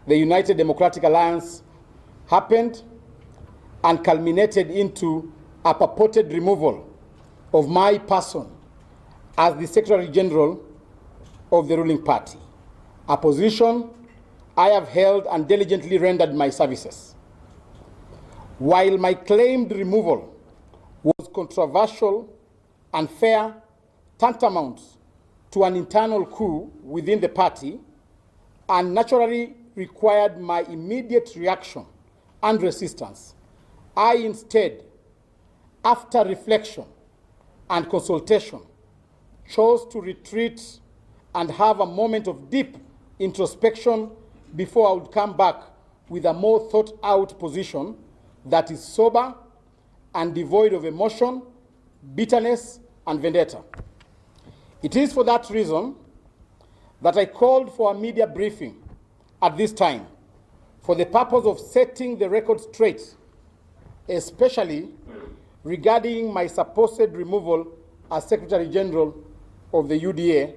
the United Democratic Alliance happened and culminated into a purported removal of my person as the Secretary General of the ruling party, a position I have held and diligently rendered my services. While my claimed removal was controversial, unfair, tantamount to an internal coup within the party, and naturally required my immediate reaction and resistance, I instead, after reflection and consultation, chose to retreat and have a moment of deep introspection before I would come back with a more thought-out position that is sober and devoid of emotion, bitterness, and vendetta. It is for that reason that I called for a media briefing at this time for the purpose of setting the record straight, especially regarding my supposed removal as Secretary General of the UDA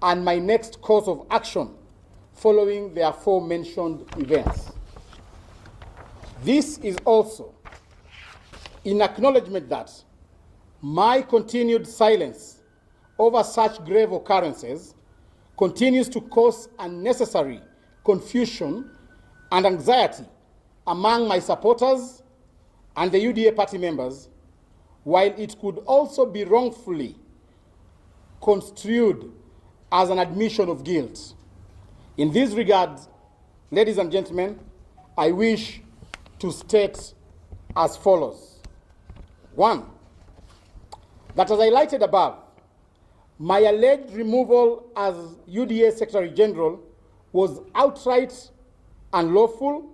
and my next course of action following the aforementioned events. This is also in acknowledgement that my continued silence over such grave occurrences continues to cause unnecessary confusion and anxiety among my supporters and the UDA party members, while it could also be wrongfully construed as an admission of guilt. In this regard, ladies and gentlemen, I wish to state as follows. One, that as I highlighted above, my alleged removal as UDA Secretary General was outright unlawful,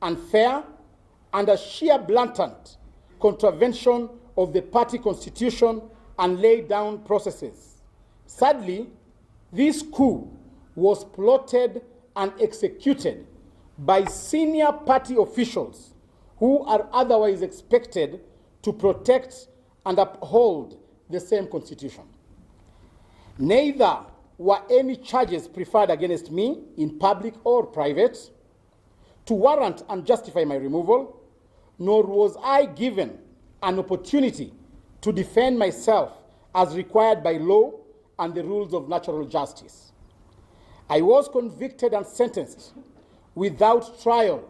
unfair, and a sheer blatant contravention of the party constitution and laid down processes. Sadly, this coup was plotted and executed by senior party officials who are otherwise expected to protect and uphold the same constitution. Neither were any charges preferred against me in public or private to warrant and justify my removal, nor was I given an opportunity to defend myself as required by law and the rules of natural justice. I was convicted and sentenced without trial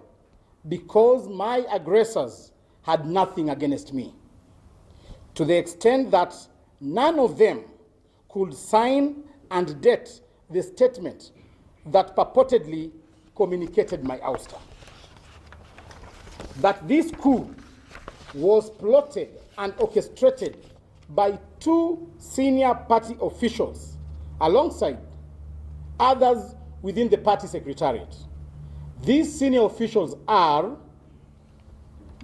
because my aggressors had nothing against me, to the extent that none of them could sign and date the statement that purportedly communicated my ouster. That this coup was plotted and orchestrated by two senior party officials alongside others within the party secretariat. These senior officials are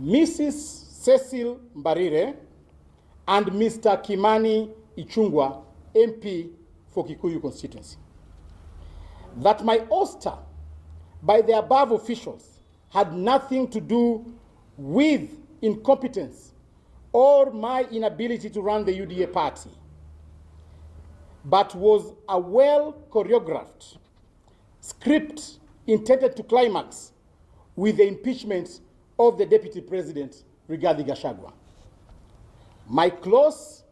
Mrs. Cecil Mbarire and Mr. Kimani Ichung'wah, MP for Kikuyu constituency. That my ouster by the above officials had nothing to do with incompetence or my inability to run the UDA party, but was a well-choreographed script intended to climax with the impeachment of the Deputy President, DP Gachagua. My close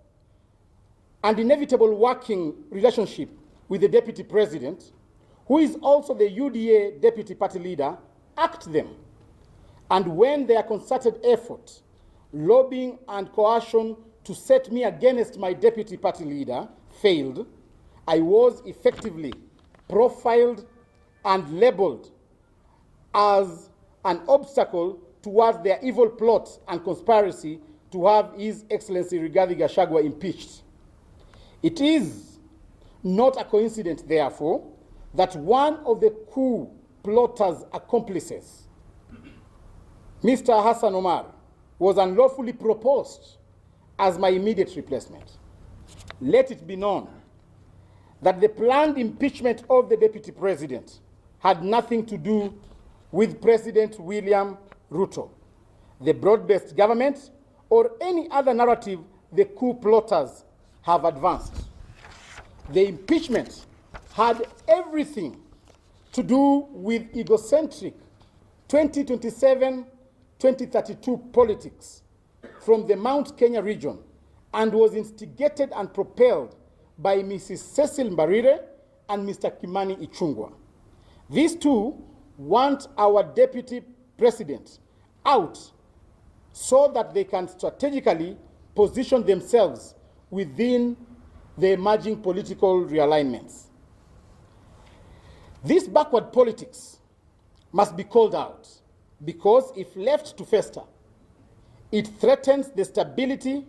and inevitable working relationship with the Deputy President, who is also the UDA Deputy Party Leader, act them. And when their concerted effort, lobbying and coercion to set me against my Deputy Party Leader failed, I was effectively profiled and labeled as an obstacle towards their evil plot and conspiracy to have His Excellency Rigathi Gachagua impeached. It is not a coincidence, therefore, that one of the coup plotters' accomplices, Mr. Hassan Omar, was unlawfully proposed as my immediate replacement. Let it be known that the planned impeachment of the Deputy President had nothing to do with President William Ruto, the broad-based government, or any other narrative the coup plotters have advanced. The impeachment had everything to do with egocentric 2027-2032 politics from the Mount Kenya region and was instigated and propelled by Mrs. Cecil Mbarire and Mr. Kimani Ichung'wah. These two want our deputy president out so that they can strategically position themselves within the emerging political realignments. This backward politics must be called out because if left to fester, it threatens the stability,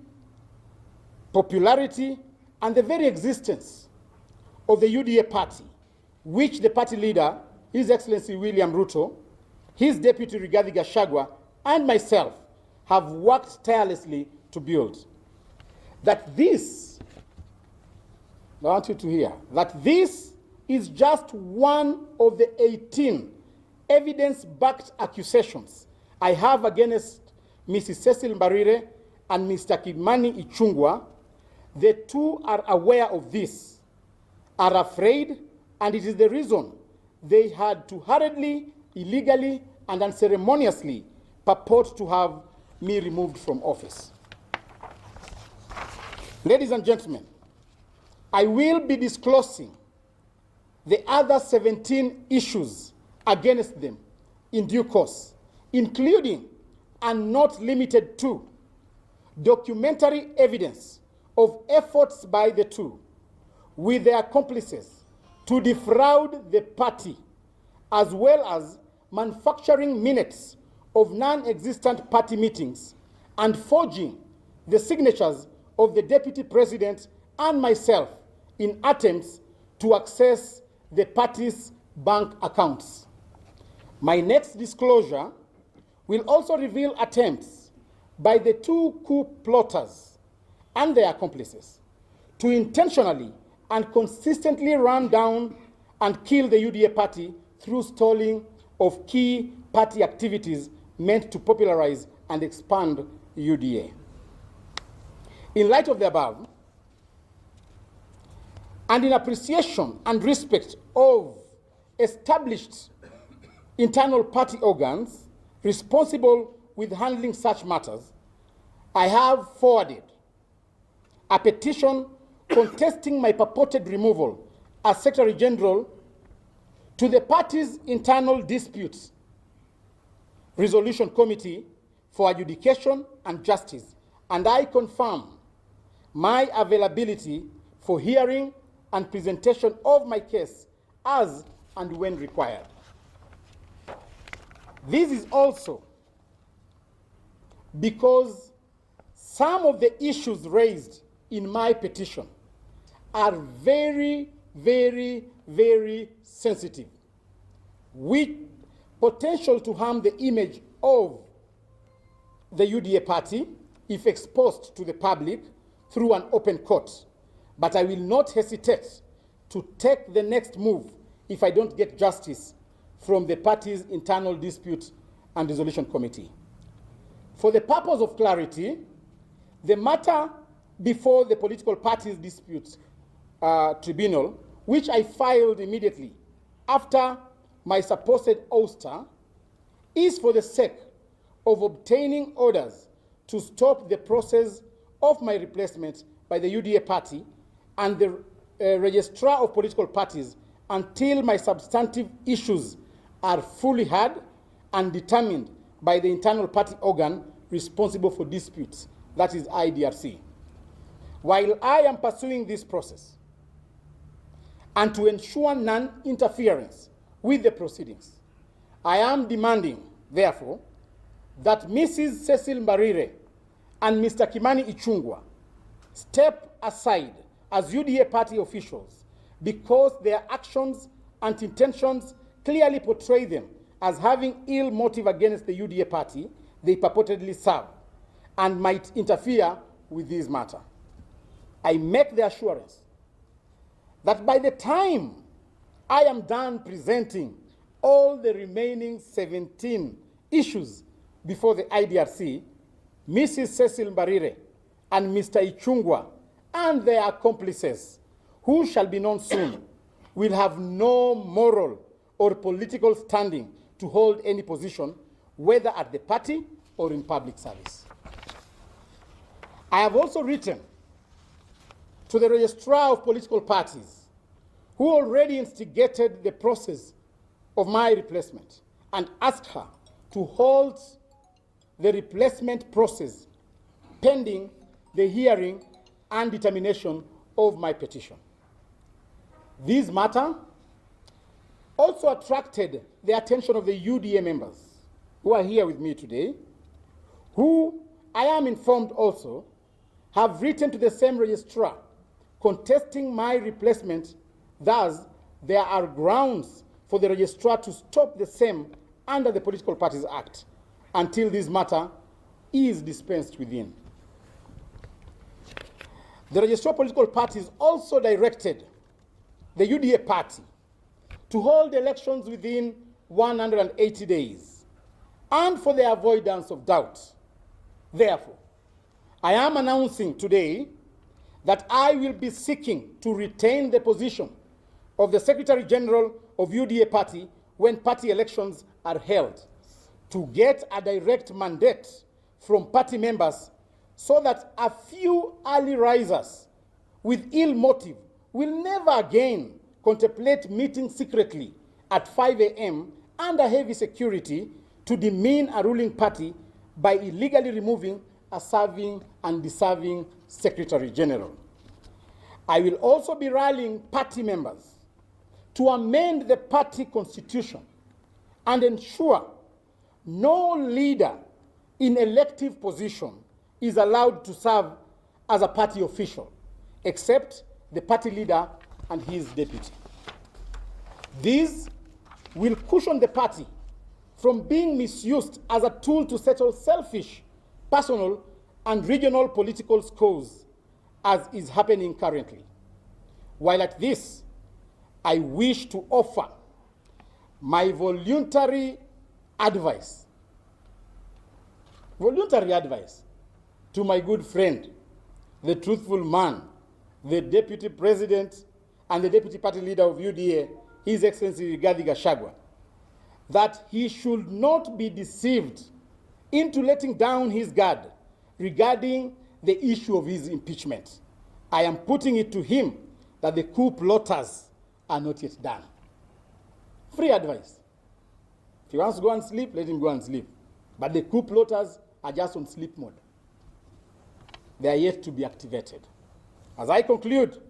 popularity, and the very existence of the UDA party, which the party leader, His Excellency William Ruto, his deputy Rigathi Gachagua, and myself have worked tirelessly to build. That this, I want you to hear, that this is just one of the 18 evidence-backed accusations I have against Mrs. Cecil Mbarire and Mr. Kimani Ichung'wah. The two are aware of this, are afraid, and it is the reason they had to hurriedly, illegally, and unceremoniously purport to have me removed from office. Ladies and gentlemen, I will be disclosing the other 17 issues against them in due course, including and not limited to documentary evidence of efforts by the two with their accomplices to defraud the party, as well as manufacturing minutes of non-existent party meetings and forging the signatures of the deputy president and myself in attempts to access the party's bank accounts. My next disclosure will also reveal attempts by the two coup plotters and their accomplices to intentionally and consistently run down and kill the UDA party through stalling of key party activities meant to popularize and expand UDA. In light of the above, and in appreciation and respect of established internal party organs responsible with handling such matters, I have forwarded a petition contesting my purported removal as Secretary General to the party's internal disputes resolution committee for adjudication and justice, and I confirm my availability for hearing and presentation of my case as and when required. This is also because some of the issues raised in my petition are very, very, very sensitive, with potential to harm the image of the UDA party if exposed to the public through an open court. But I will not hesitate to take the next move if I don't get justice from the party's internal dispute and resolution committee. For the purpose of clarity, the matter before the political parties dispute tribunal, which I filed immediately after my supposed ouster, is for the sake of obtaining orders to stop the process of my replacement by the UDA party and the registrar of political parties until my substantive issues are fully heard and determined by the internal party organ responsible for disputes, that is IDRC. While I am pursuing this process, and to ensure non-interference with the proceedings, I am demanding, therefore, that Mrs. Cecil Mbarire and Mr. Kimani Ichung'wah step aside as UDA party officials because their actions and intentions clearly portray them as having ill motive against the UDA party they purportedly serve and might interfere with this matter. I make the assurance that by the time I am done presenting all the remaining 17 issues before the IDRC, Mrs. Cecil Mbarire and Mr. Ichung'wah and their accomplices, who shall be known soon, will have no moral or political standing to hold any position, whether at the party or in public service. I have also written to the registrar of political parties, who already instigated the process of my replacement, and asked her to hold the replacement process pending the hearing and determination of my petition. This matter also attracted the attention of the UDA members who are here with me today, who I am informed also have written to the same registrar contesting my replacement. Thus, there are grounds for the registrar to stop the same under the Political Parties Act until this matter is dispensed within. The registrar of political parties also directed the UDA party to hold elections within 180 days, and for the avoidance of doubt. Therefore, I am announcing today that I will be seeking to retain the position of the Secretary General of UDA party when party elections are held, to get a direct mandate from party members so that a few early risers with ill motive will never again contemplate meeting secretly at 5 a.m. under heavy security to demean a ruling party by illegally removing a serving and deserving Secretary General. I will also be rallying party members to amend the party constitution and ensure no leader in elective position is allowed to serve as a party official, except the party leader and his deputy. These will cushion the party from being misused as a tool to settle selfish, personal, and regional political scores, as is happening currently. While at this, I wish to offer my voluntary advice to my good friend, the truthful man, the Deputy President and the Deputy Party Leader of UDA, His Excellency DP Gachagua, that he should not be deceived into letting down his guard regarding the issue of his impeachment. I am putting it to him that the coup plotters are not yet done. Free advice. If he wants to go and sleep, let him go and sleep. But the coup plotters are just on sleep mode. They are yet to be activated. As I conclude,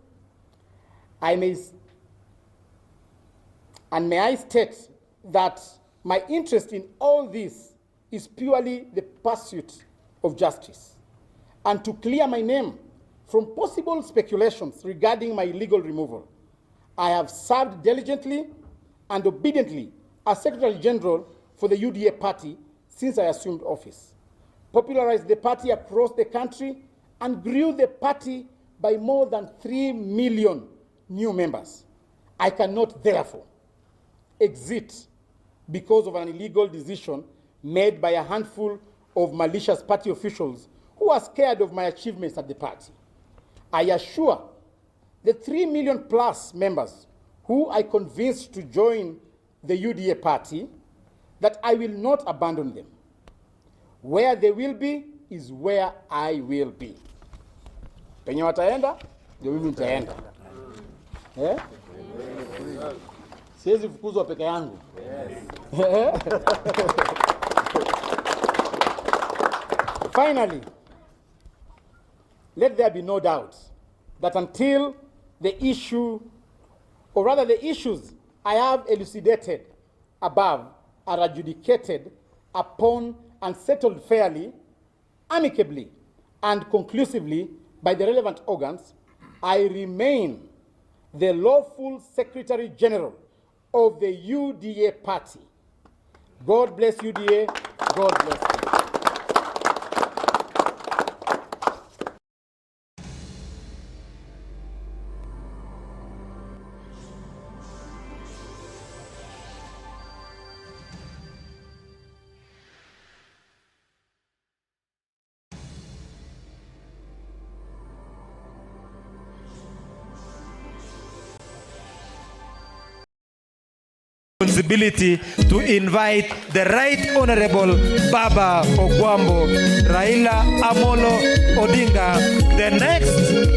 may I state that my interest in all this is purely the pursuit of justice, and to clear my name from possible speculations regarding my legal removal. I have served diligently and obediently as Secretary General for the UDA party since I assumed office, popularized the party across the country, and grew the party by more than 3 million new members. I cannot, therefore, exit because of an illegal decision made by a handful of malicious party officials who are scared of my achievements at the party. I assure the 3 million plus members who I convinced to join the UDA party that I will not abandon them. Where they will be is where I will be. Penye wataenda, ndio mimi nitaenda. Siwezi fukuzwa peke yangu. Finally, let there be no doubt that until the issue, or rather the issues I have elucidated above, are adjudicated upon and settled fairly, amicably, and conclusively by the relevant organs, I remain the lawful Secretary General of the UDA party. God bless UDA. God bless you. responsibility to invite the Right Honorable Baba Ogwambo Raila Amolo Odinga, the next